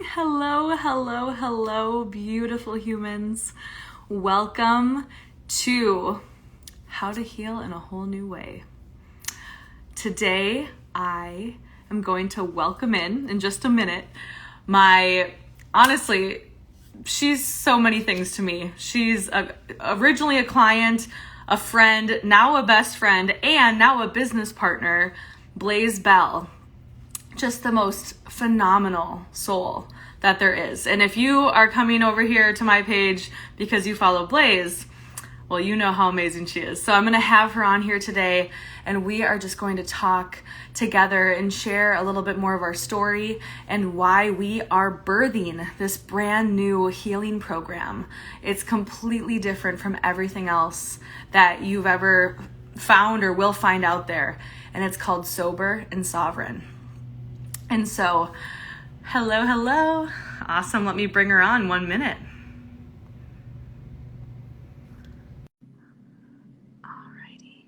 Hello, hello, hello, beautiful humans. Welcome to How to Heal in a Whole New Way. Today, I am going to welcome in just a minute, honestly, she's so many things to me. She's originally a client, a friend, now a best friend, and now a business partner, Blaze Bell. Just the most phenomenal soul that there is. And if you are coming over here to my page because you follow Blaze, well, you know how amazing she is. So I'm going to have her on here today, and we are just going to talk together and share a little bit more of our story and why we are birthing this brand new healing program. It's completely different from everything else that you've ever found or will find out there. And it's called Sober and Sovereign. And so, hello, hello. Awesome. Let me bring her on 1 minute. Alrighty.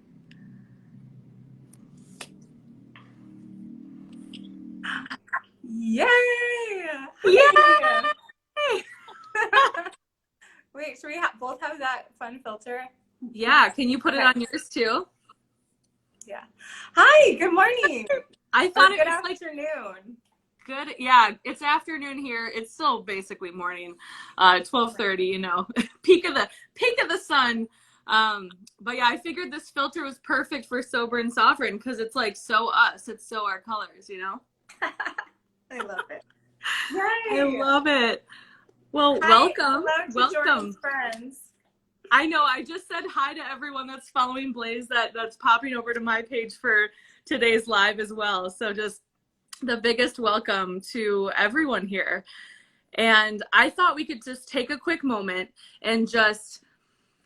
Yay! Yay! Wait, should we both have that fun filter? Yeah, can you put it on yours too? Yeah. Hi, good morning. I thought it was like afternoon. Good. Yeah, it's afternoon here. It's still basically morning. 12:30, you know. peak of the sun. But yeah, I figured this filter was perfect for Sober and Sovereign because it's like so us. It's so our colors, you know? I love it. Yay! I love it. Well, hi, welcome. Hello to Jordan's friends. I know. I just said hi to everyone that's following Blaze that's popping over to my page for today's live as well. So just the biggest welcome to everyone here. And I thought we could just take a quick moment and just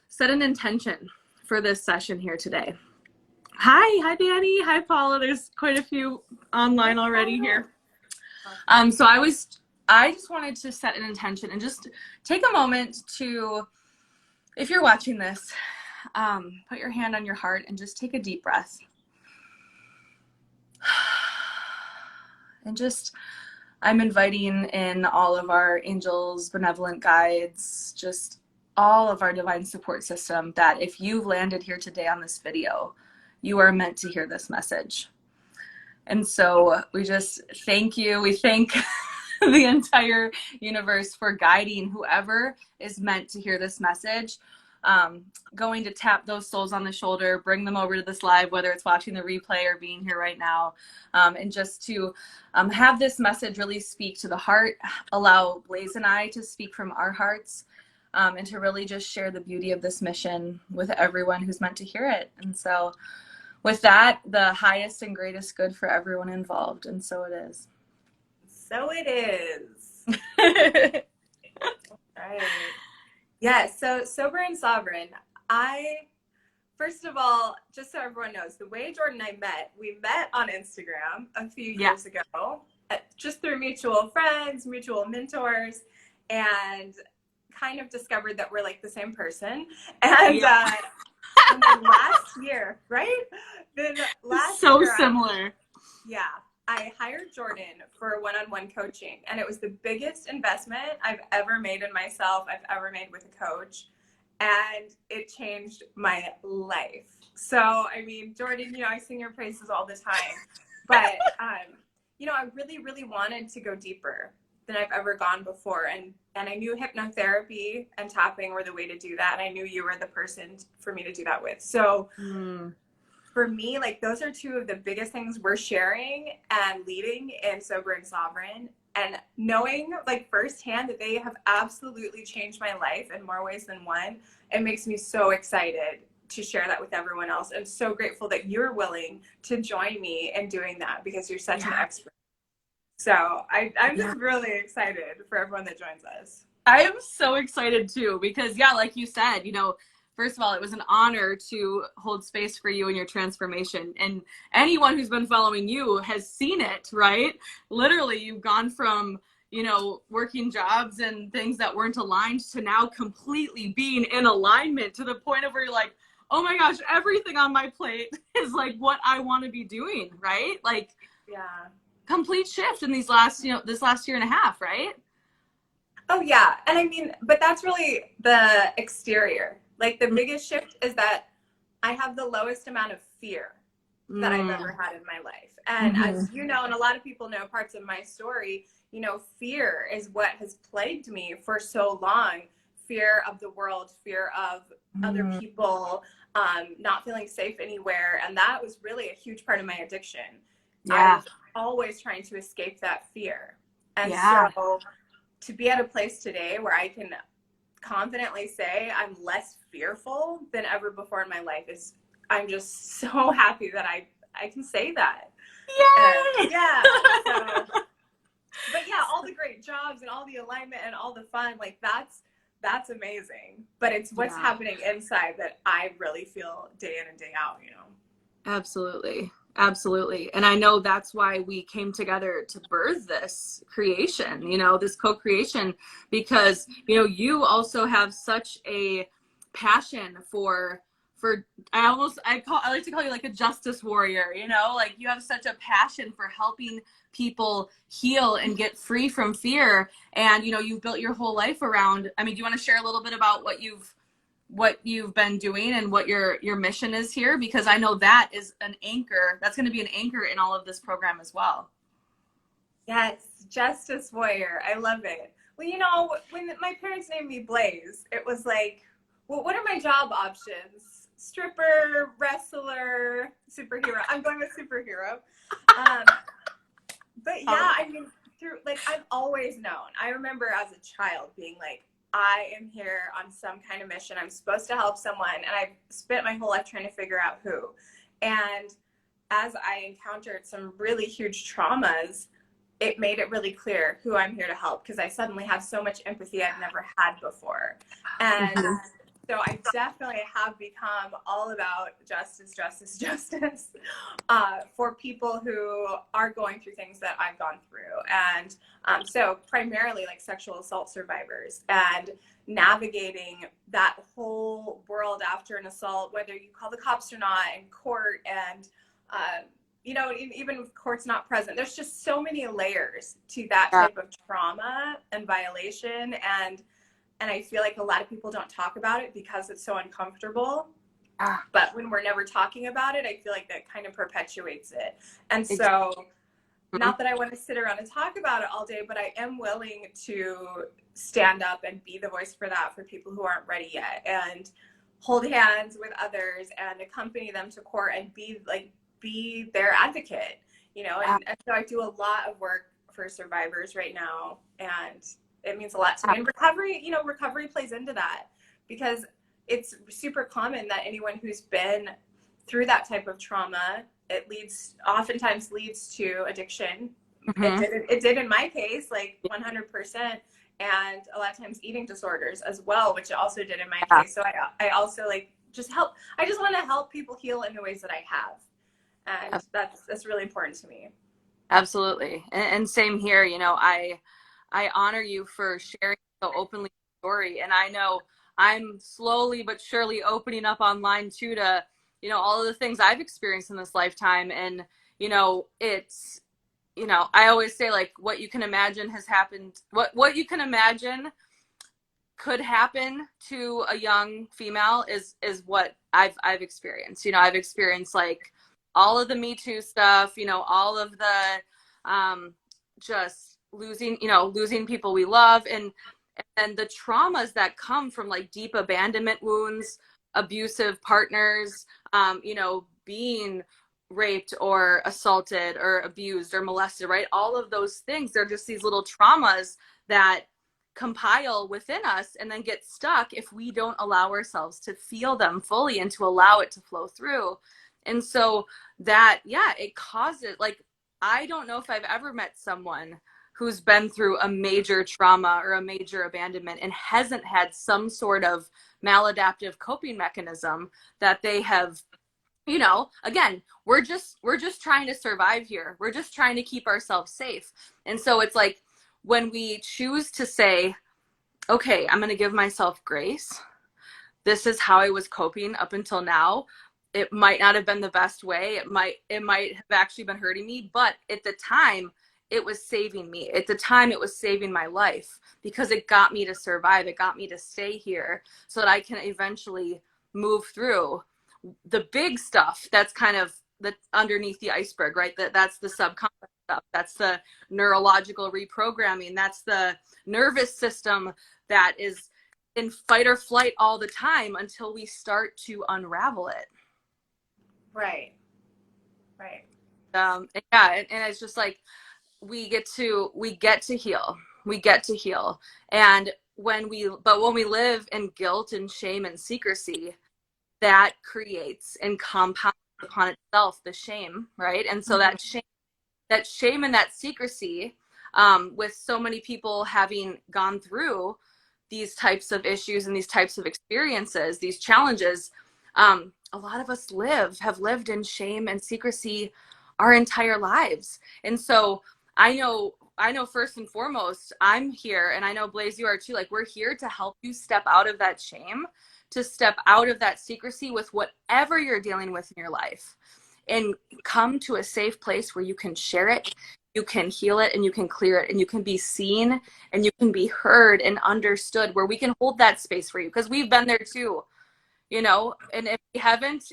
set an intention for this session here today. Hi Danny. Hi Paula. There's quite a few online already here. So I just wanted to set an intention and just take a moment to, if you're watching this, put your hand on your heart and just take a deep breath. And I'm inviting in all of our angels, benevolent guides, just all of our divine support system, that if you've landed here today on this video, you are meant to hear this message. And so we just thank you. We thank the entire universe for guiding whoever is meant to hear this message. Going to tap those souls on the shoulder, bring them over to this live, whether it's watching the replay or being here right now, and just to have this message really speak to the heart, allow Blaze and I to speak from our hearts, and to really just share the beauty of this mission with everyone who's meant to hear it. And so with that, the highest and greatest good for everyone involved, and so it is. So it is. Right. Yeah, so Sober and Sovereign, first of all, just so everyone knows, the way Jordan and I we met on Instagram a few years ago, just through mutual friends, mutual mentors, and kind of discovered that we're like the same person. And, and then last year, right? Then last so year, similar. I hired Jordan for one-on-one coaching, and it was the biggest investment I've ever made in myself, I've ever made with a coach, and it changed my life. So, I mean, Jordan, I sing your praises all the time, but, I really, really wanted to go deeper than I've ever gone before, and I knew hypnotherapy and tapping were the way to do that, and I knew you were the person for me to do that with. So, for me, like, those are two of the biggest things we're sharing and leading in Sober and Sovereign, and knowing like firsthand that they have absolutely changed my life in more ways than one. It makes me so excited to share that with everyone else, and so grateful that you're willing to join me in doing that because you're such an expert. So I'm just really excited for everyone that joins us. I am so excited too, because like you said, first of all, it was an honor to hold space for you and your transformation. And anyone who's been following you has seen it, right? Literally, you've gone from, working jobs and things that weren't aligned to now completely being in alignment to the point of where you're like, oh my gosh, everything on my plate is like what I want to be doing, right? Like, yeah. complete shift in these last, this last year and a half, right? Oh yeah. And I mean, but that's really the exterior. Like the biggest shift is that I have the lowest amount of fear that I've Mm. ever had in my life. And Mm-hmm. as you know, and a lot of people know parts of my story, fear is what has plagued me for so long. Fear of the world, fear of other Mm. people, not feeling safe anywhere. And that was really a huge part of my addiction. I Yeah. was always trying to escape that fear. And Yeah. so to be at a place today where I can confidently say I'm less fearful than ever before in my life is, I'm just so happy that I can say that. Yay! Yeah. So, but yeah, all the great jobs and all the alignment and all the fun, like that's amazing. But it's what's Yeah. happening inside that I really feel day in and day out. Absolutely. Absolutely. And I know that's why we came together to birth this creation, this co-creation, because, you also have such a passion for I like to call you like a justice warrior, like you have such a passion for helping people heal and get free from fear. And, you've built your whole life around, I mean, do you want to share a little bit about what you've been doing and what your mission is here, because I know that is an anchor. That's going to be an anchor in all of this program as well. Yes, Justice Warrior. I love it. Well, when my parents named me Blaze, it was like, well, what are my job options? Stripper, wrestler, superhero. I'm going with superhero. Um, but yeah, I mean, through like I've always known. I remember as a child being like, I am here on some kind of mission. I'm supposed to help someone, and I've spent my whole life trying to figure out who. And as I encountered some really huge traumas, it made it really clear who I'm here to help, because I suddenly have so much empathy I've never had before. And Mm-hmm. so I definitely have become all about justice, justice, justice for people who are going through things that I've gone through. And so primarily like sexual assault survivors and navigating that whole world after an assault, whether you call the cops or not, in court, and even if court's not present, there's just so many layers to that Yeah. type of trauma and violation. And I feel like a lot of people don't talk about it because it's so uncomfortable. Ah, But when we're never talking about it, I feel like that kind of perpetuates it. And exactly. so, not that I want to sit around and talk about it all day, but I am willing to stand up and be the voice for that for people who aren't ready yet, and hold hands with others and accompany them to court and be their advocate, and so I do a lot of work for survivors right now, and it means a lot to me. And recovery plays into that, because it's super common that anyone who's been through that type of trauma, it oftentimes leads to addiction. Mm-hmm. It did in my case, like 100%. And a lot of times eating disorders as well, which it also did in my Yeah. case. So I also I just want to help people heal in the ways that I have. And that's really important to me. Absolutely. And same here, I honor you for sharing so openly your story. And I know I'm slowly but surely opening up online too to, all of the things I've experienced in this lifetime. And, it's, I always say like what you can imagine has happened, what you can imagine could happen to a young female is what I've experienced. I've experienced like all of the Me Too stuff, all of the just losing people we love, and the traumas that come from like deep abandonment wounds, abusive partners, being raped or assaulted or abused or molested, right? All of those things, they're just these little traumas that compile within us and then get stuck if we don't allow ourselves to feel them fully and to allow it to flow through. And so that, yeah, it causes, like, I don't know if I've ever met someone who's been through a major trauma or a major abandonment and hasn't had some sort of maladaptive coping mechanism that they have, again, we're just trying to survive here. We're just trying to keep ourselves safe. And so it's like when we choose to say, okay, I'm going to give myself grace. This is how I was coping up until now. It might not have been the best way. It might have actually been hurting me, but at the time it was saving me. At the time, it was saving my life because it got me to survive. It got me to stay here so that I can eventually move through the big stuff that's kind of the underneath the iceberg, right? That's the subconscious stuff. That's the neurological reprogramming. That's the nervous system that is in fight or flight all the time until we start to unravel it. Right. Right. And yeah, and it's just like we get to heal. We get to heal. And when we live in guilt and shame and secrecy, that creates and compounds upon itself the shame, right? And so Mm-hmm. that shame and that secrecy, with so many people having gone through these types of issues and these types of experiences, these challenges, a lot of us have lived in shame and secrecy our entire lives. And so I know first and foremost, I'm here, and I know Blaze, you are too. Like, we're here to help you step out of that shame, to step out of that secrecy with whatever you're dealing with in your life, and come to a safe place where you can share it, you can heal it, and you can clear it, and you can be seen, and you can be heard and understood, where we can hold that space for you, because we've been there too, and if we haven't,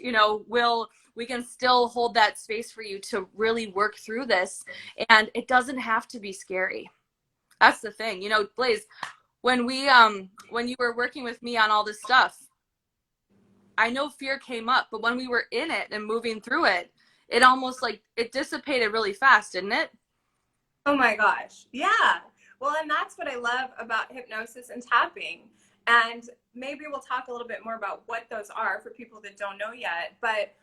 we can still hold that space for you to really work through this. And it doesn't have to be scary. That's the thing. Blaze, when you were working with me on all this stuff, I know fear came up, but when we were in it and moving through it, it almost like it dissipated really fast, didn't it? Oh my gosh. Yeah. Well, and that's what I love about hypnosis and tapping. And maybe we'll talk a little bit more about what those are for people that don't know yet. But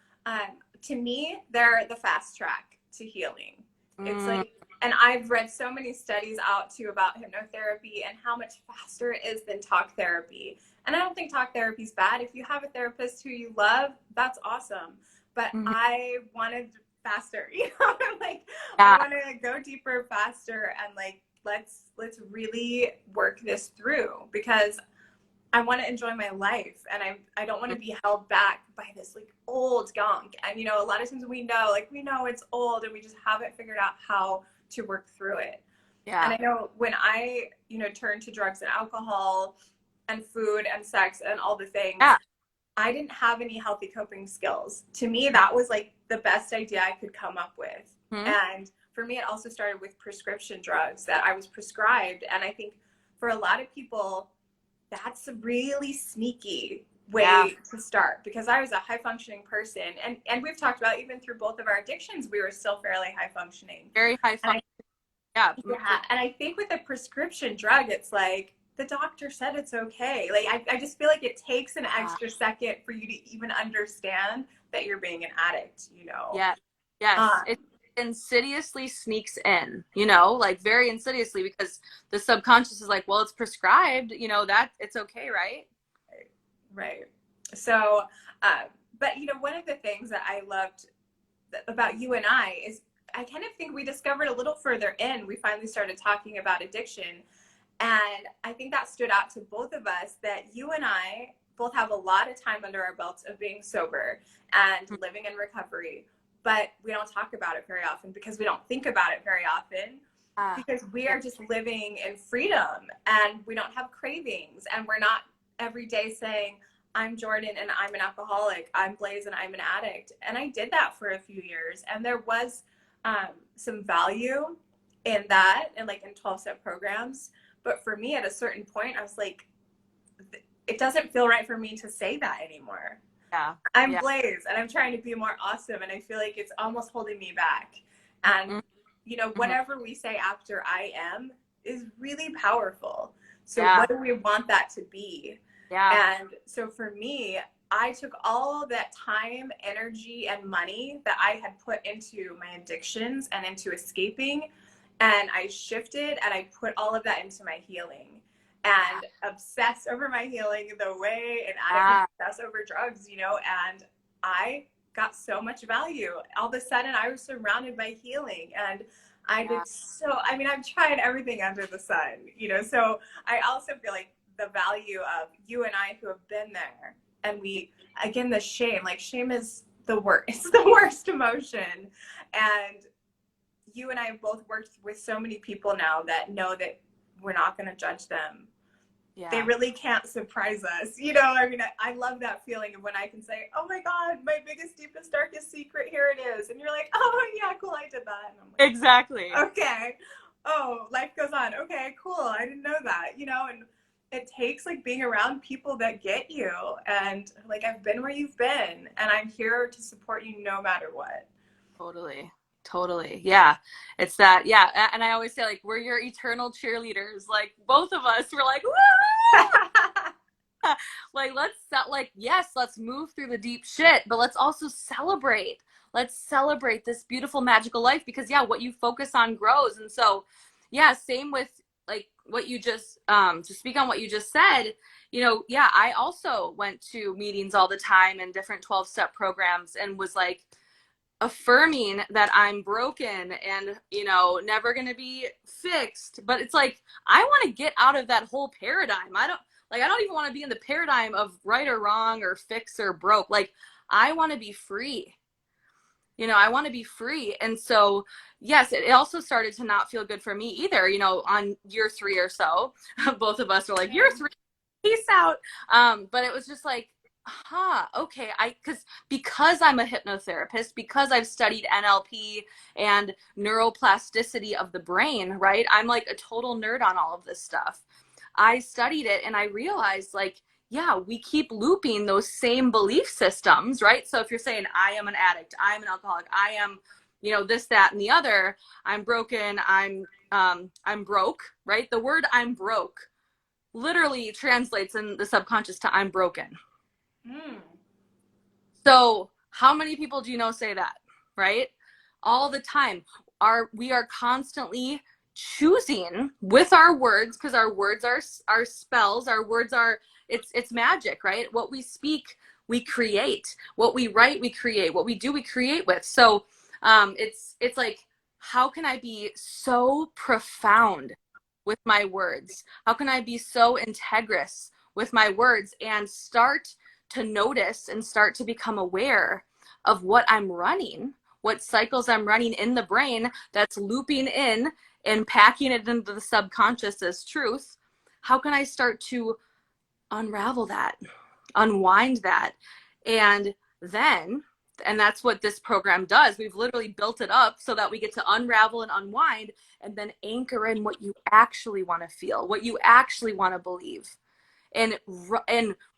to me, they're the fast track to healing. It's Mm, like, and I've read so many studies out too about hypnotherapy and how much faster it is than talk therapy. And I don't think talk therapy is bad. If you have a therapist who you love, that's awesome. But mhm. I wanted faster, like I Yeah, want to go deeper, faster, and like let's really work this through, because I want to enjoy my life, and I don't want to be held back by this like old gunk. And a lot of times we know it's old, and we just haven't figured out how to work through it. And yeah, I know when I turned to drugs and alcohol and food and sex and all the things, yeah. I didn't have any healthy coping skills. To me, that was like the best idea I could come up with. Hmm. And for me, it also started with prescription drugs that I was prescribed. And I think for a lot of people, that's a really sneaky Yeah. way to start, because I was a high functioning person. And we've talked about, even through both of our addictions, we were still fairly high functioning. Very high And fun. Yeah, yeah, and I think with a prescription drug, it's like the doctor said it's okay. Like I just feel like it takes an yeah, extra second for you to even understand that you're being an addict. yeah, yes. It Um, insidiously sneaks in, like very insidiously, because the subconscious is like, well, it's prescribed, that it's okay, right? right. So, uh, but one of the things that I loved about you and I is I kind of think we discovered a little further in, we finally started talking about addiction. And I think that stood out to both of us, that you and I both have a lot of time under our belts of being sober and living in recovery, but we don't talk about it very often because we don't think about it very often, Ah, because we yeah, are just living in freedom and we don't have cravings, and we're not every day saying, I'm Jordan and I'm an alcoholic, I'm Blaze and I'm an addict. And I did that for a few years, and there was some value in that, and like in 12-step programs. But for me, at a certain point, I was like, it doesn't feel right for me to say that anymore. yeah, I'm yeah. Blaze and I'm trying to be more awesome, and I feel like it's almost holding me back. And Mm-hmm. whatever we say after I am is really powerful. So Yeah, what do we want that to be? yeah, And so for me, I took all that time, energy, and money that I had put into my addictions and into escaping, and I shifted and I put all of that into my healing, yeah, and obsessed over my healing the way an addict would yeah, obsess over drugs. And I got so much value. All of a sudden, I was surrounded by healing, and I yeah, did so. I mean, I've tried everything under the sun. So I also feel like the value of you and I who have been there, and we, again, the shame. Like, shame is the worst. It's the worst emotion, and you and I have both worked with so many people now that know that we're not going to judge them. They Yeah. really can't surprise us. You know, I mean, I love that feeling of when I can say, oh my God, my biggest, deepest, darkest secret, here it is. And you're like, oh yeah, cool, I did that. And I'm like, Exactly. okay. Oh, life goes on. Okay, cool. I didn't know that, you know, and it takes like being around people that get you. And like, I've been where you've been, and I'm here to support you no matter what. Totally. Totally. Yeah. It's that. Yeah. And I always say, like, we're your eternal cheerleaders. Like, both of us, we're like, woo! Like, like, yes, let's move through the deep shit, but let's also celebrate. Let's celebrate this beautiful, magical life because, yeah, what you focus on grows. And so, yeah, same with like what you just, to speak on what you just said, yeah, I also went to meetings all the time and different 12-step programs and was like, affirming that I'm broken and, never going to be fixed. But it's like, I want to get out of that whole paradigm. I don't even want to be in the paradigm of right or wrong or fix or broke. Like, I want to be free. I want to be free. And so, yes, it also started to not feel good for me either. On year 3 or so, both of us were like, year 3, peace out. But it was just like, okay, because I'm a hypnotherapist, because I've studied NLP and neuroplasticity of the brain, right? I'm like a total nerd on all of this stuff. I studied it and I realized, like, yeah, we keep looping those same belief systems, right? So if you're saying, I am an addict, I'm an alcoholic, I am, this, that, and the other, I'm broken, I'm broke, right? The word I'm broke literally translates in the subconscious to I'm broken. Mm. So how many people do you know say that, right? All the time. We are constantly choosing with our words, because our words are spells, our words are, it's magic, right? What we speak, we create. What we write, we create. What we do, we create with. So it's like, how can I be so profound with my words? How can I be so integrous with my words and start to notice and start to become aware of what I'm running, what cycles I'm running in the brain that's looping in and packing it into the subconscious as truth? How can I start to unravel that, unwind that? And then, and that's what this program does. We've literally built it up so that we get to unravel and unwind and then anchor in what you actually want to feel, what you actually want to believe. And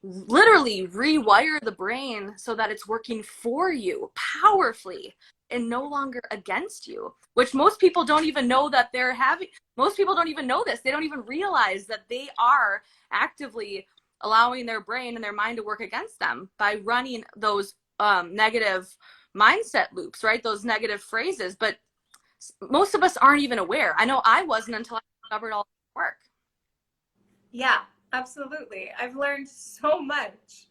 literally rewire the brain so that it's working for you powerfully and no longer against you, which most people don't even know that they're having. Most people don't even know this. They don't even realize that they are actively allowing their brain and their mind to work against them by running those negative mindset loops, right? Those negative phrases. But most of us aren't even aware. I know I wasn't until I discovered all the work. Yeah, absolutely. I've learned so much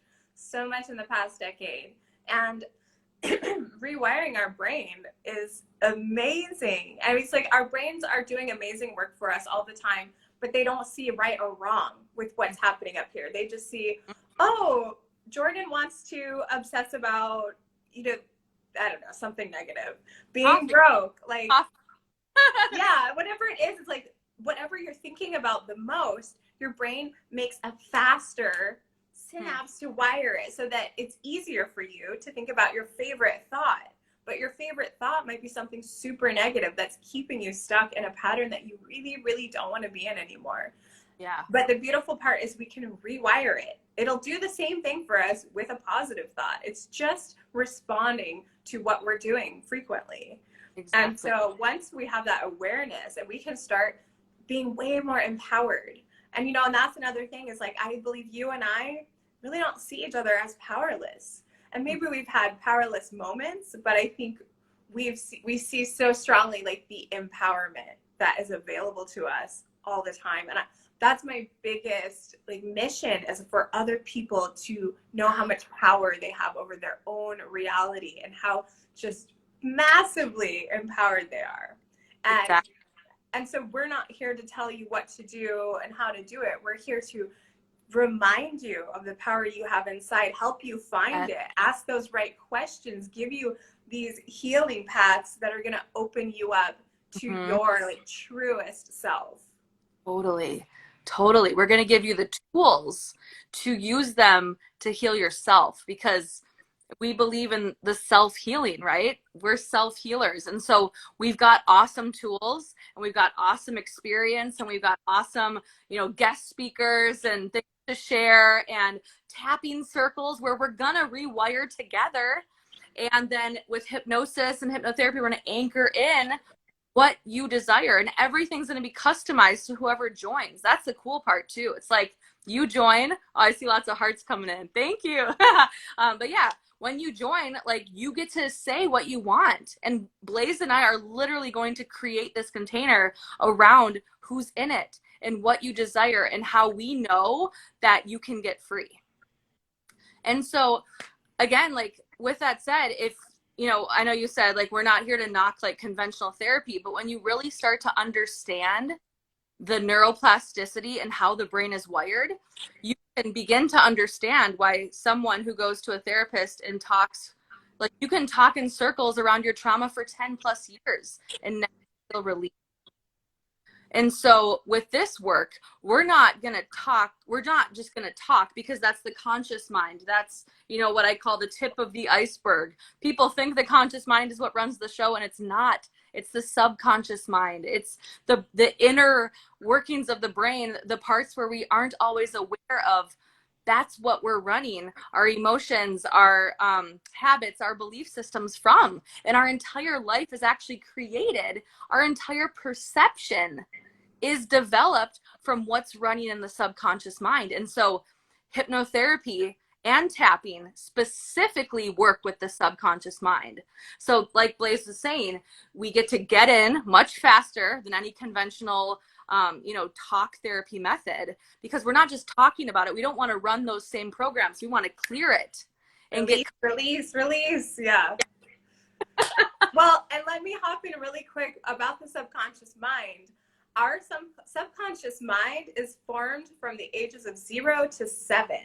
in the past decade. And rewiring our brain is amazing. I mean, it's like our brains are doing amazing work for us all the time, but they don't see right or wrong with what's happening up here. They just see, oh, Jordan wants to obsess about, I don't know, something negative, being broke. Like, yeah, whatever it is, it's like whatever you're thinking about the most, your brain makes a faster synapse to wire it so that it's easier for you to think about your favorite thought. But your favorite thought might be something super negative that's keeping you stuck in a pattern that you really, really don't want to be in anymore. Yeah. But the beautiful part is we can rewire it. It'll do the same thing for us with a positive thought. It's just responding to what we're doing frequently. Exactly. And so once we have that awareness and we can start being way more empowered. And, and that's another thing is like, I believe you and I really don't see each other as powerless. And maybe we've had powerless moments, but I think we see so strongly like the empowerment that is available to us all the time. And that's my biggest like mission, is for other people to know how much power they have over their own reality and how just massively empowered they are. And so we're not here to tell you what to do and how to do it. We're here to remind you of the power you have inside, help you find it, ask those right questions, give you these healing paths that are going to open you up to Mhm. your like truest self. Totally. Totally. We're going to give you the tools to use them to heal yourself because we believe in the self-healing, right? We're self-healers. And so we've got awesome tools and we've got awesome experience and we've got awesome, guest speakers and things to share and tapping circles where we're going to rewire together. And then with hypnosis and hypnotherapy, we're going to anchor in what you desire and everything's going to be customized to whoever joins. That's the cool part too. It's like you join. Oh, I see lots of hearts coming in. Thank you. But yeah, when you join, like you get to say what you want. And Blaze and I are literally going to create this container around who's in it and what you desire and how we know that you can get free. And so again, like with that said, if I know you said like we're not here to knock like conventional therapy, but when you really start to understand the neuroplasticity and how the brain is wired, you can begin to understand why someone who goes to a therapist and talks, like you can talk in circles around your trauma for 10 plus years and never feel relief. And so with this work, we're not just going to talk because that's the conscious mind. That's, what I call the tip of the iceberg. People think the conscious mind is what runs the show, and it's not. It's the subconscious mind. It's the inner workings of the brain, the parts where we aren't always aware of. That's what we're running our emotions, our habits, our belief systems from. And our entire life is actually created. Our entire perception is developed from what's running in the subconscious mind. And so hypnotherapy and tapping specifically work with the subconscious mind. So like Blaze was saying, we get to get in much faster than any conventional talk therapy method because we're not just talking about it. We don't want to run those same programs. We want to clear it and release. Yeah. Well, and let me hop in really quick about the subconscious mind. Our subconscious mind is formed from the ages of 0 to 7.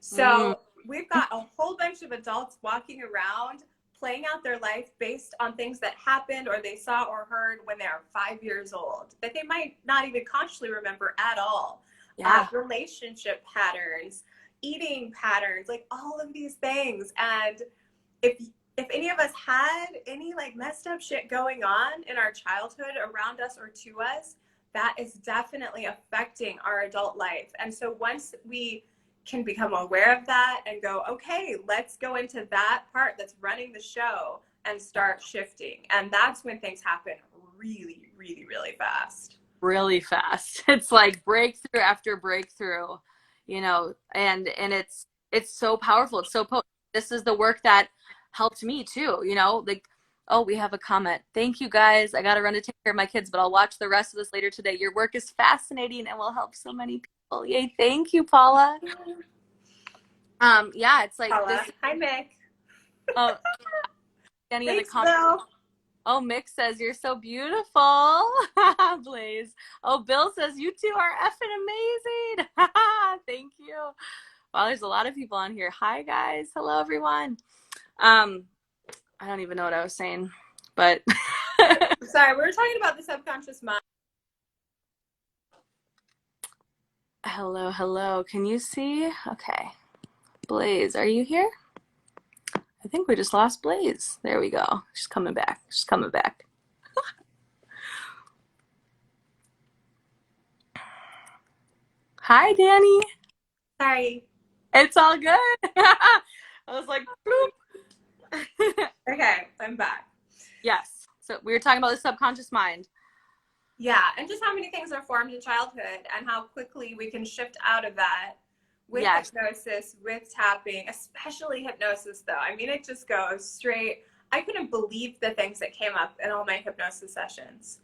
So we've got a whole bunch of adults walking around playing out their life based on things that happened or they saw or heard when they are 5 years old that they might not even consciously remember at all. Yeah. Relationship patterns, eating patterns, like all of these things. And if any of us had any like messed up shit going on in our childhood around us or to us, that is definitely affecting our adult life. And so once we can become aware of that and go, okay, let's go into that part that's running the show and start shifting. And that's when things happen really, really, really fast. Really fast. It's like breakthrough after breakthrough, and it's so powerful. It's so potent. This is the work that helped me too, like, oh, we have a comment. Thank you guys. I got to run to take care of my kids, but I'll watch the rest of this later today. Your work is fascinating and will help so many people. Yay. Thank you, Paula. Yeah, it's like Paula. this. Hi, Mick. Oh, any of the Thanks, comments. Bill. Oh, Mick says, you're so beautiful. Blaze. Oh, Bill says, you two are effing amazing. Thank you. Wow, there's a lot of people on here. Hi, guys. Hello, everyone. I don't even know what I was saying, but. Sorry, we were talking about the subconscious mind. Hello, hello. Can you see? Okay. Blaze, are you here? I think we just lost Blaze. There we go. She's coming back. She's coming back. Hi, Danny. Sorry. It's all good. I was like, bloop. Okay, I'm back. Yes. So we were talking about the subconscious mind. Yeah, and just how many things are formed in childhood and how quickly we can shift out of that with hypnosis, with tapping, especially hypnosis though. I mean, it just goes straight. I couldn't believe the things that came up in all my hypnosis sessions.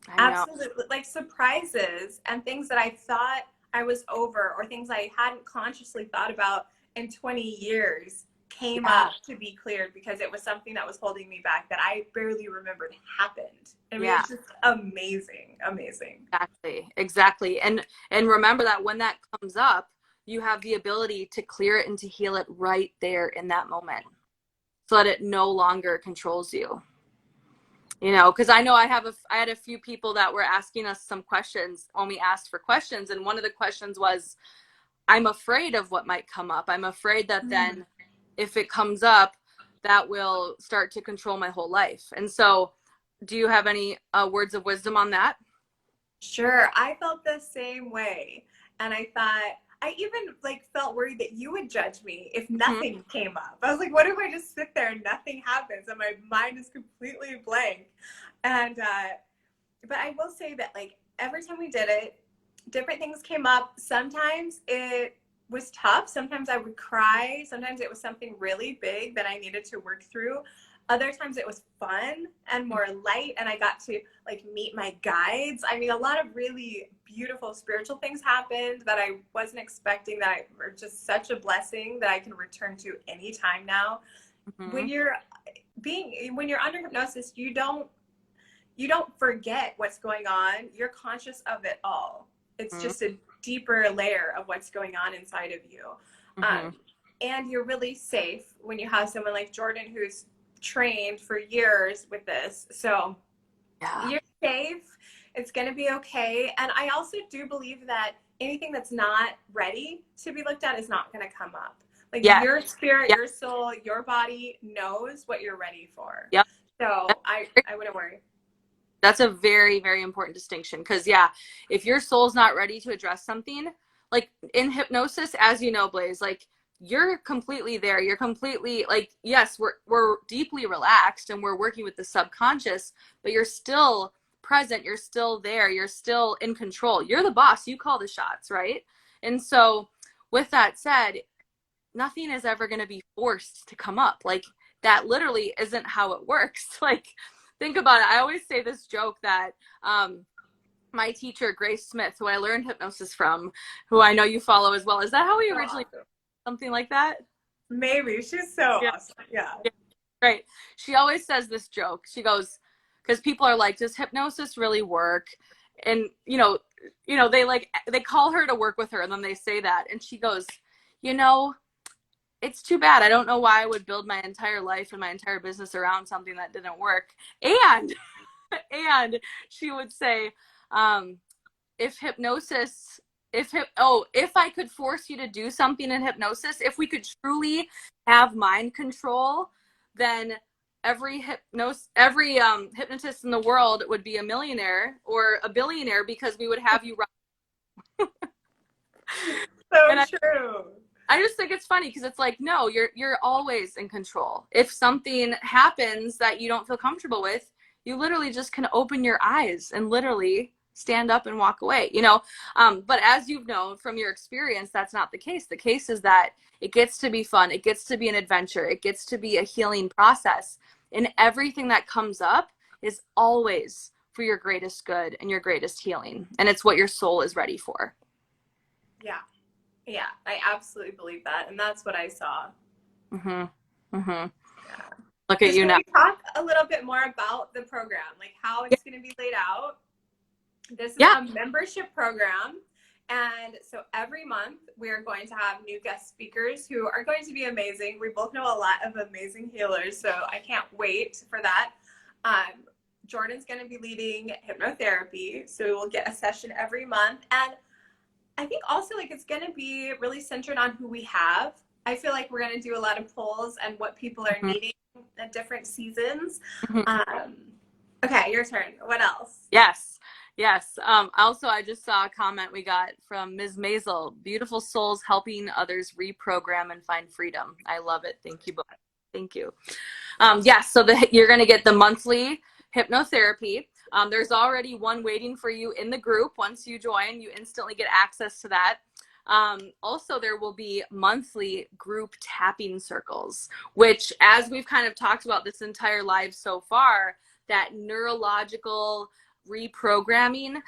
Absolutely. Like surprises and things that I thought I was over or things I hadn't consciously thought about in 20 years came up to be cleared because it was something that was holding me back that I barely remembered happened. I mean, it's just amazing. Exactly. And remember that when that comes up, you have the ability to clear it and to heal it right there in that moment so that it no longer controls you. You know, because I know I had a few people that were asking us some questions when we asked for questions, and one of the questions was, I'm afraid of what might come up. I'm afraid that then if it comes up, that will start to control my whole life. And so, do you have any words of wisdom on that? Sure, I felt the same way. And I thought, I even like felt worried that you would judge me if Mm-hmm. nothing came up. I was like, what if I just sit there and nothing happens and my mind is completely blank? And but I will say that like every time we did it, different things came up. Sometimes it was tough. Sometimes I would cry. Sometimes it was something really big that I needed to work through. Other times it was fun and more light, and I got to like meet my guides. I mean, a lot of really beautiful spiritual things happened that I wasn't expecting, that were just such a blessing that I can return to anytime now. Mm-hmm. When you're when you're under hypnosis, you don't forget what's going on. You're conscious of it all. It's Mm-hmm. just a deeper layer of what's going on inside of you. Mm-hmm. And you're really safe when you have someone like Jordan who's trained for years with this. So Yeah. you're safe. It's going to be okay. And I also do believe that anything that's not ready to be looked at is not going to come up. Like Yeah. your spirit, Yeah. your soul, your body knows what you're ready for. Yep. So I wouldn't worry. That's a very, very important distinction because, yeah, if your soul's not ready to address something, like in hypnosis, as you know, Blaze, like you're completely there. You're completely like, yes, we're deeply relaxed and we're working with the subconscious, but you're still present. You're still there. You're still in control. You're the boss. You call the shots, right? And so, with that said, nothing is ever going to be forced to come up. Like that literally isn't how it works. Like think about it. I always say this joke that my teacher Grace Smith, who I learned hypnosis from, who I know you follow as well, is that how we So originally awesome. something like that? Maybe she's so Yeah, awesome. Yeah. yeah, right. She always says this joke. She goes, because people are like, does hypnosis really work? And they call her to work with her, and then they say that, and she goes, you know, it's too bad. I don't know why I would build my entire life and my entire business around something that didn't work. And and she would say, um, if hypnosis, if I could force you to do something in hypnosis, if we could truly have mind control, then every hypnotist in the world would be a millionaire or a billionaire because we would have you. So And true. I just think it's funny because it's like, no, you're always in control. If something happens that you don't feel comfortable with, you literally just can open your eyes and literally stand up and walk away, you know? But as you've known from your experience, that's not the case. The case is that it gets to be fun. It gets to be an adventure. It gets to be a healing process. And everything that comes up is always for your greatest good and your greatest healing. And it's what your soul is ready for. Yeah. Yeah. I absolutely believe that. And that's what I saw. Mm-hmm. Mm-hmm. Yeah. Look at So you can now. we talk a little bit more about the program, like how Yeah. it's going to be laid out? This is Yeah. a membership program. And so every month we are going to have new guest speakers who are going to be amazing. We both know a lot of amazing healers, so I can't wait for that. Jordan's going to be leading hypnotherapy, so we'll get a session every month. And I think also like it's going to be really centered on who we have. I feel like we're going to do a lot of polls and what people are Mhm. needing at different seasons. Mhm. Um, okay, your turn. What else? Yes. Yes. Also, I just saw a comment we got from Ms. Maisel. Beautiful souls helping others reprogram and find freedom. I love it. Thank you both. Thank you. Yes. So you're going to get the monthly hypnotherapy. There's already one waiting for you in the group. Once you join, you instantly get access to that. Also, there will be monthly group tapping circles, which, as we've kind of talked about this entire live so far, that neurological reprogramming,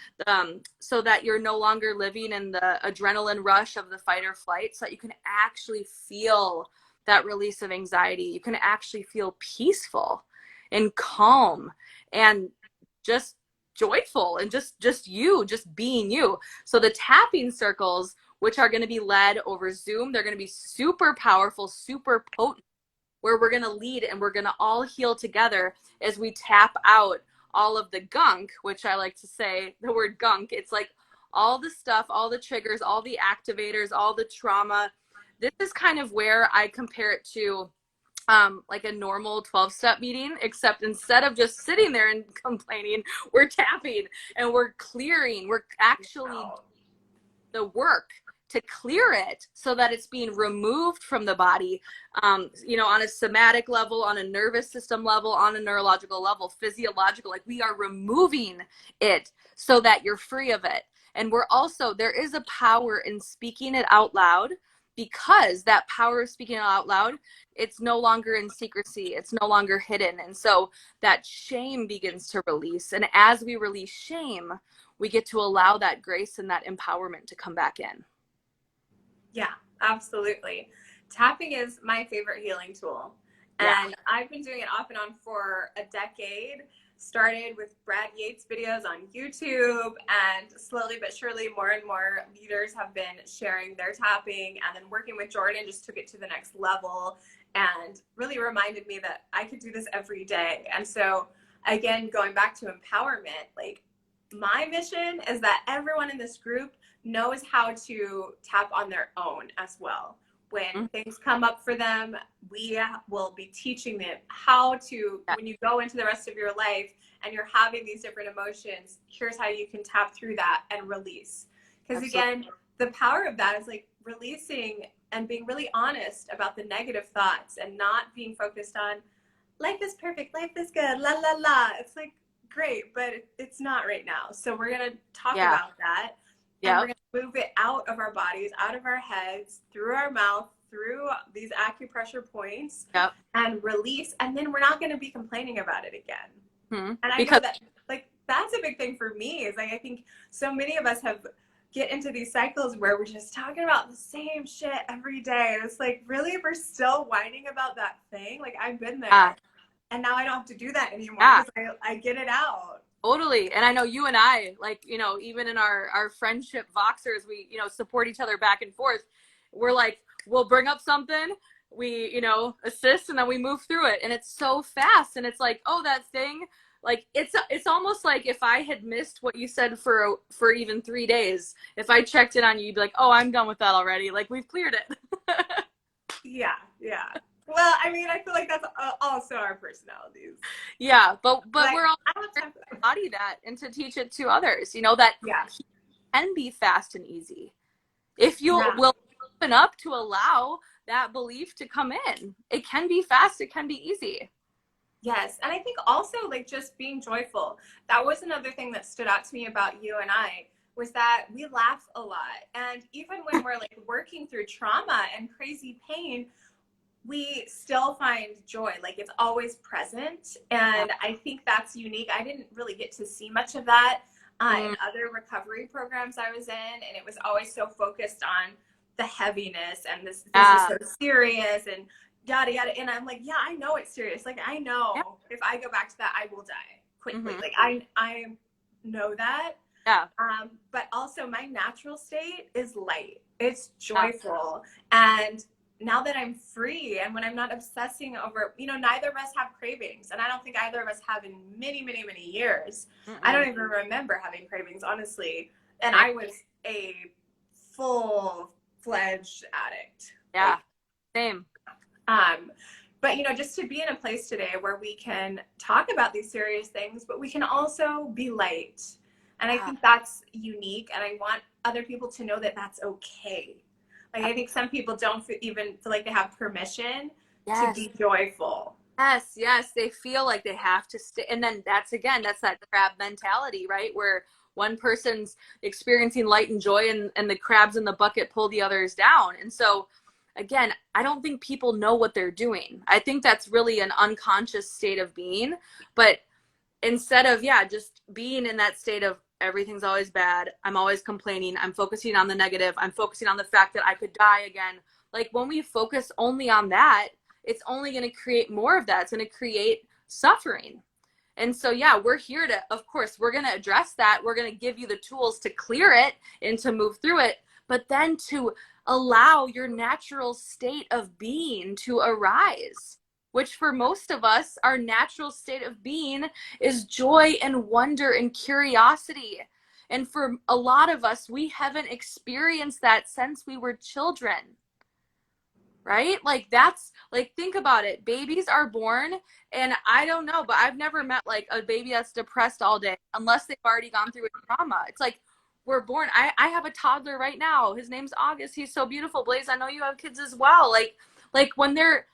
so that you're no longer living in the adrenaline rush of the fight or flight, so that you can actually feel that release of anxiety. You can actually feel peaceful and calm and just joyful and just being you. So the tapping circles, which are going to be led over Zoom, they're going to be super powerful, super potent. where we're going to lead and we're going to all heal together as we tap out all of the gunk, which I like to say the word gunk. It's like all the stuff, all the triggers, all the activators, all the trauma. This is kind of where I compare it to like a normal 12-step meeting, except instead of just sitting there and complaining, we're tapping and we're clearing. We're actually the work to clear it so that it's being removed from the body, you know, on a somatic level, on a nervous system level, on a neurological level, physiological, like we are removing it so that you're free of it. And we're also, there is a power in speaking it out loud, because that power of speaking it out loud, it's no longer in secrecy, it's no longer hidden. And so that shame begins to release. And as we release shame, we get to allow that grace and that empowerment to come back in. Yeah, absolutely. Tapping is my favorite healing tool. And I've been doing it off and on for a decade. Started with Brad Yates videos on YouTube, and slowly but surely more and more leaders have been sharing their tapping, and then working with Jordan just took it to the next level and really reminded me that I could do this every day. And so again, going back to empowerment, like my mission is that everyone in this group knows how to tap on their own as well. When things come up for them, we will be teaching them how to, when you go into the rest of your life and you're having these different emotions, here's how you can tap through that and release. Because again, the power of that is like releasing and being really honest about the negative thoughts and not being focused on life is perfect, life is good, la, la, la. It's like, great, but it's not right now. So we're going to talk about that. And we're going to move it out of our bodies, out of our heads, through our mouth, through these acupressure points, and release. And then we're not going to be complaining about it again. And I know that, like, that's a big thing for me, is like, I think so many of us get into these cycles where we're just talking about the same shit every day. And it's like, really, if we're still whining about that thing, like, I've been there. And now I don't have to do that anymore because I get it out. Totally. And I know you and I, like, you know, even in our friendship Voxers, we, you know, support each other back and forth. We're like, we'll bring up something, we, you know, assist, and then we move through it. And it's so fast. And it's like, oh, that thing, like, it's almost like if I had missed what you said for even 3 days, if I checked in on you, you'd be like, oh, I'm done with that already. Like, we've cleared it. Yeah. Well, I mean, I feel like that's also our personalities. Yeah, but we're all to embody that and to teach it to others. You know, that can be fast and easy if you will open up to allow that belief to come in. It can be fast. It can be easy. Yes, and I think also, like, just being joyful. That was another thing that stood out to me about you and I, was that we laugh a lot, and even when we're like working through trauma and crazy pain, we still find joy. Like, it's always present. And I think that's unique. I didn't really get to see much of that in other recovery programs I was in. And it was always so focused on the heaviness and this is so serious and yada, yada. And I'm like, yeah, I know it's serious. Like, I know if I go back to that, I will die quickly. Like, I know that. Yeah. But also my natural state is light. It's joyful. And now that I'm free and when I'm not obsessing over, you know, neither of us have cravings. And I don't think either of us have in many, many, many years. I don't even remember having cravings, honestly. And I was a full-fledged addict. Yeah, like, same. But, you know, just to be in a place today where we can talk about these serious things, but we can also be light. And I think that's unique. And I want other people to know that that's okay. Like, I think some people don't even feel like they have permission to be joyful. Yes. They feel like they have to stay. And then that's that crab mentality, right? Where one person's experiencing light and joy and the crabs in the bucket pull the others down. And so, again, I don't think people know what they're doing. I think that's really an unconscious state of being. But instead of, just being in that state of, everything's always bad, I'm always complaining, I'm focusing on the negative, I'm focusing on the fact that I could die again. Like, when we focus only on that, it's only going to create more of that. It's going to create suffering. And so, we're here to, of course, we're going to address that. We're going to give you the tools to clear it and to move through it, but then to allow your natural state of being to arise. which for most of us, our natural state of being is joy and wonder and curiosity. And for a lot of us, we haven't experienced that since we were children. Right? Like that's like, think about it. Babies are born, and I don't know, but I've never met like a baby that's depressed all day unless they've already gone through a trauma. It's like we're born. I have a toddler right now. His name's August. He's so beautiful. Blaze, I know you have kids as well. Like when they're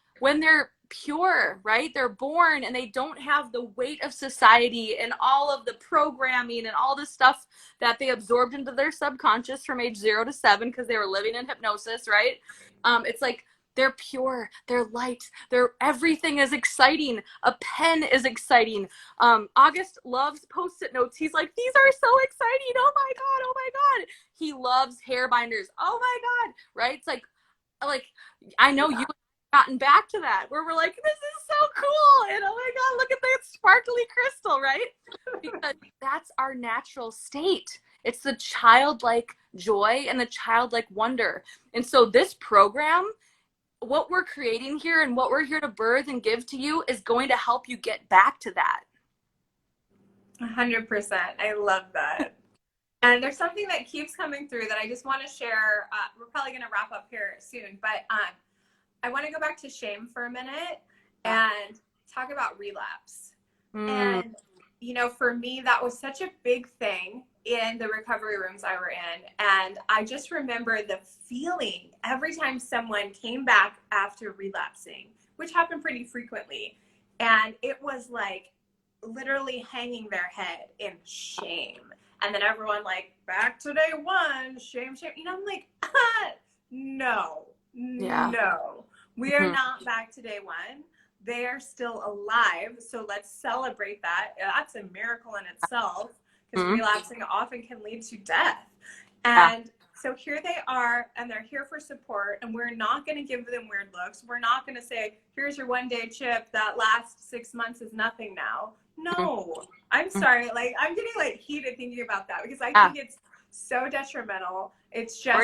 pure, right? They're born and they don't have the weight of society and all of the programming and all the stuff that they absorbed into their subconscious from age 0 to 7 because they were living in hypnosis, right? It's like they're pure, they're light, they're everything is exciting. A pen is exciting. August loves post-it notes. He's like, these are so exciting. Oh my God, oh my God. He loves hair binders. Oh my God, right? It's like I know you have gotten back to that where we're like, this is so cool. And oh my God, look at that sparkly crystal, right? Because that's our natural state. It's the childlike joy and the childlike wonder. And so this program, what we're creating here and what we're here to birth and give to you is going to help you get back to that. 100%. I love that. And there's something that keeps coming through that I just want to share. We're probably going to wrap up here soon, but I want to go back to shame for a minute and talk about relapse. And, you know, for me, that was such a big thing in the recovery rooms I were in. And I just remember the feeling every time someone came back after relapsing, which happened pretty frequently. And it was like literally hanging their head in shame. And then everyone like, back to day one, shame, shame. You know, I'm like, no, we are not back to day one. They are still alive. So let's celebrate that. That's a miracle in itself because relapsing often can lead to death. And so here they are, and they're here for support, and we're not going to give them weird looks. We're not going to say, here's your one-day chip. That last 6 months is nothing now. No, I'm sorry. Like, I'm getting like heated thinking about that because I think it's so detrimental. It's just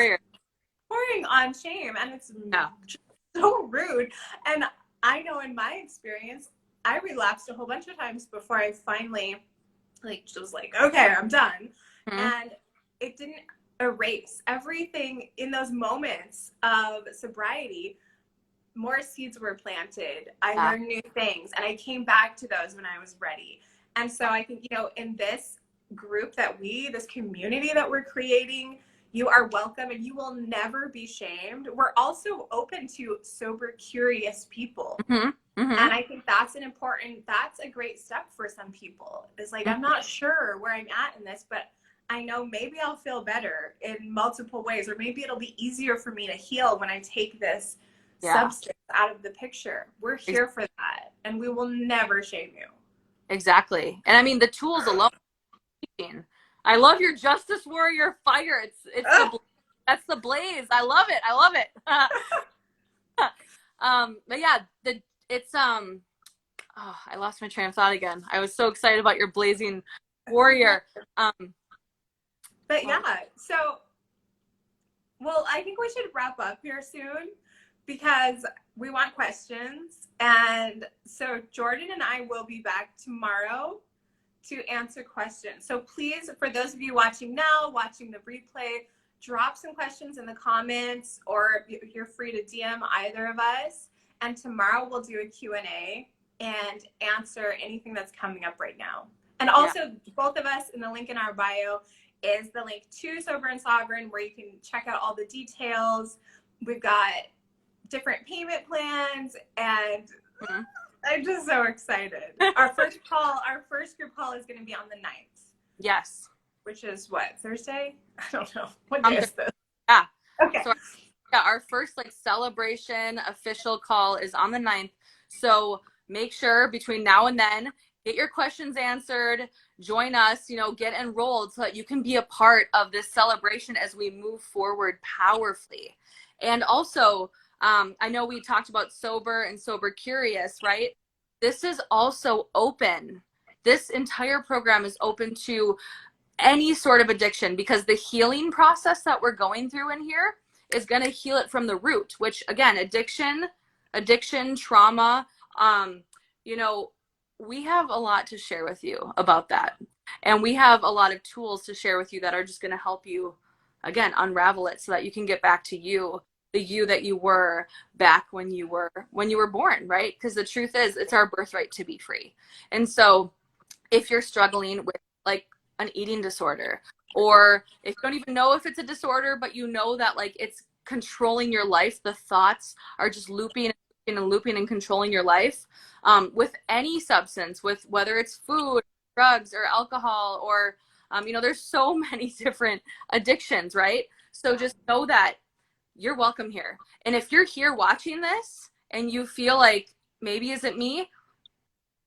pouring on shame, and it's so rude. And I know in my experience, I relapsed a whole bunch of times before I finally like just like, okay, I'm done. And it didn't erase everything in those moments of sobriety. More seeds were planted. I learned new things, and I came back to those when I was ready. And so I think, you know, in this group this community that we're creating, you are welcome and you will never be shamed. We're also open to sober, curious people. And I think that's a great step for some people. It's like, I'm not sure where I'm at in this, but I know maybe I'll feel better in multiple ways, or maybe it'll be easier for me to heal when I take this substance out of the picture. We're here for that, and we will never shame you. Exactly. And I mean, the tools alone. I love your Justice Warrior fire. That's the blaze. I love it. I love it. But yeah, I lost my train of thought again. I was so excited about your blazing warrior. But yeah, so, well, I think we should wrap up here soon because we want questions. And so Jordan and I will be back tomorrow to answer questions. So please, for those of you watching now, watching the replay, drop some questions in the comments, or you're free to DM either of us. And tomorrow we'll do a Q&A and answer anything that's coming up right now. And also both of us, in the link in our bio is the link to Sober and Sovereign, where you can check out all the details. We've got different payment plans, and I'm just so excited. Our first group call is going to be on the 9th. Yes. Which is what, Thursday? I don't know. What day is this? Yeah. Okay. So, our first celebration official call is on the 9th. So make sure between now and then, get your questions answered, join us, get enrolled so that you can be a part of this celebration as we move forward powerfully. And also, I know we talked about sober and sober curious, right? This is also open. This entire program is open to any sort of addiction, because the healing process that we're going through in here is going to heal it from the root, which again, addiction, trauma, um, you know, we have a lot to share with you about that. And we have a lot of tools to share with you that are just going to help you, again, unravel it so that you can get back to you, the you that you were back when you were born, right? Because the truth is, it's our birthright to be free. And so if you're struggling with like an eating disorder, or if you don't even know if it's a disorder, but you know that like it's controlling your life, the thoughts are just looping and looping and controlling your life, with any substance, with whether it's food, drugs, or alcohol, or there's so many different addictions, right? So just know that you're welcome here. And if you're here watching this and you feel like maybe isn't me,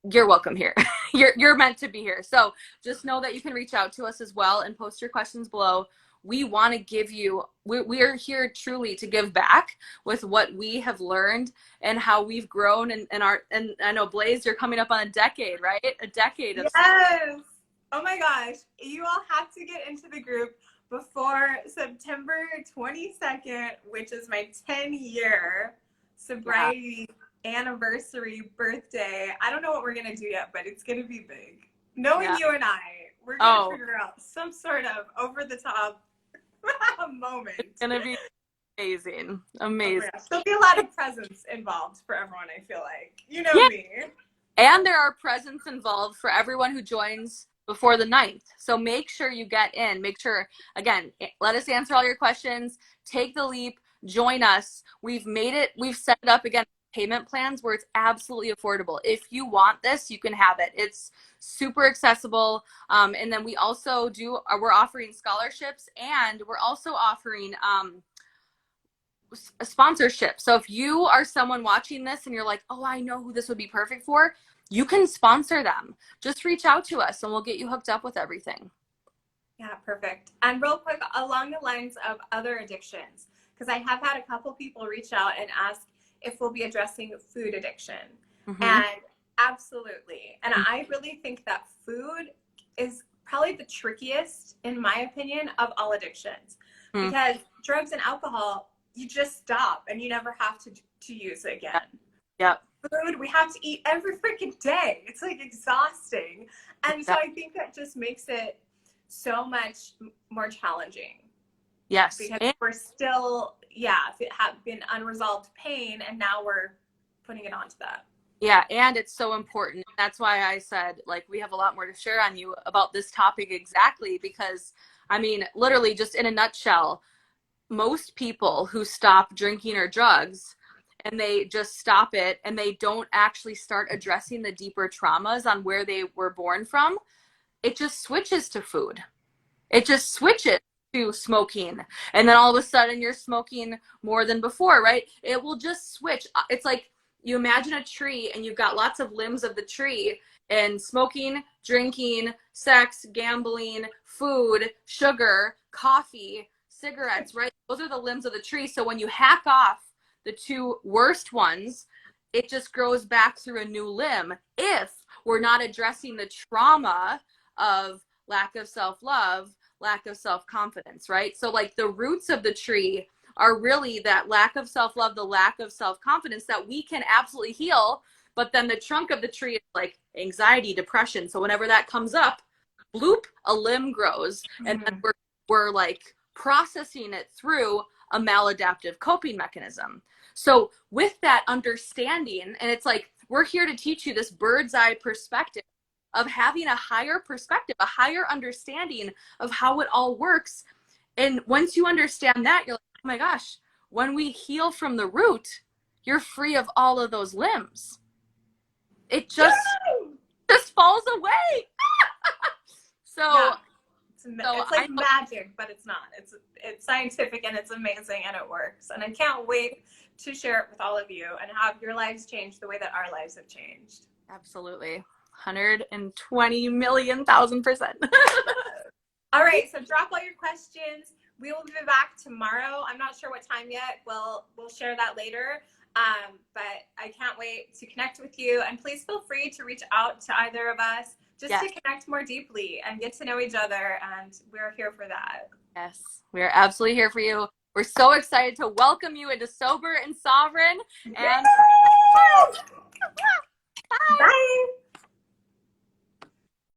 you're welcome here. You're meant to be here. So just know that you can reach out to us as well and post your questions below. We want to give you, we are here truly to give back with what we have learned and how we've grown, and I know, Blaze, you're coming up on a decade, right? A decade of. Yes. Oh my gosh. You all have to get into the group before September 22nd, which is my 10-year sobriety anniversary birthday. I don't know what we're going to do yet, but it's going to be big. Knowing you and I, we're going to figure out some sort of over the top moment. It's going to be amazing. Amazing. Oh, there'll be a lot of presents involved for everyone, I feel like. You know me. And there are presents involved for everyone who joins before the 9th. So make sure you get in. Make sure, again, let us answer all your questions. Take the leap. Join us. We've set it up, again, payment plans where it's absolutely affordable. If you want this, you can have it. It's super accessible. And then we also we're offering scholarships, and we're also offering a sponsorship. So if you are someone watching this and you're like, oh, I know who this would be perfect for, you can sponsor them. Just reach out to us and we'll get you hooked up with everything. Yeah, perfect. And real quick, along the lines of other addictions, because I have had a couple people reach out and ask if we'll be addressing food addiction. Mm-hmm. And absolutely. And I really think that food is probably the trickiest, in my opinion, of all addictions. Mm-hmm. Because drugs and alcohol, you just stop and you never have to use it again. Yep. Food, we have to eat every freaking day. It's like exhausting. And so I think that just makes it so much more challenging. Yes. Because we're still, it have been unresolved pain, and now we're putting it onto that. Yeah, and it's so important. That's why I said, like, we have a lot more to share on you about this topic exactly, because, I mean, literally just in a nutshell, most people who stop drinking or drugs and they just stop it and they don't actually start addressing the deeper traumas on where they were born from, it just switches to food. It just switches to smoking. And then all of a sudden you're smoking more than before, right? It will just switch. It's like you imagine a tree and you've got lots of limbs of the tree, and smoking, drinking, sex, gambling, food, sugar, coffee, cigarettes, right? Those are the limbs of the tree. So when you hack off the two worst ones, it just grows back through a new limb if we're not addressing the trauma of lack of self-love, lack of self-confidence, right? So like the roots of the tree are really that lack of self-love, the lack of self-confidence that we can absolutely heal. But then the trunk of the tree is like anxiety, depression. So whenever that comes up, bloop, a limb grows. Mm-hmm. And then we're like processing it through a maladaptive coping mechanism. So with that understanding, and it's like, we're here to teach you this bird's eye perspective of having a higher perspective, a higher understanding of how it all works. And once you understand that, you're like, oh my gosh, when we heal from the root, you're free of all of those limbs. It just falls away. So it's like magic, but it's not. It's scientific and it's amazing and it works. And I can't wait to share it with all of you and have your lives change the way that our lives have changed. Absolutely. 120,000,000%. All right, so drop all your questions. We will be back tomorrow. I'm not sure what time yet. We'll share that later. But I can't wait to connect with you. And please feel free to reach out to either of us just to connect more deeply and get to know each other. And we're here for that. Yes, we're absolutely here for you. We're so excited to welcome you into Sober and Sovereign. And Bye.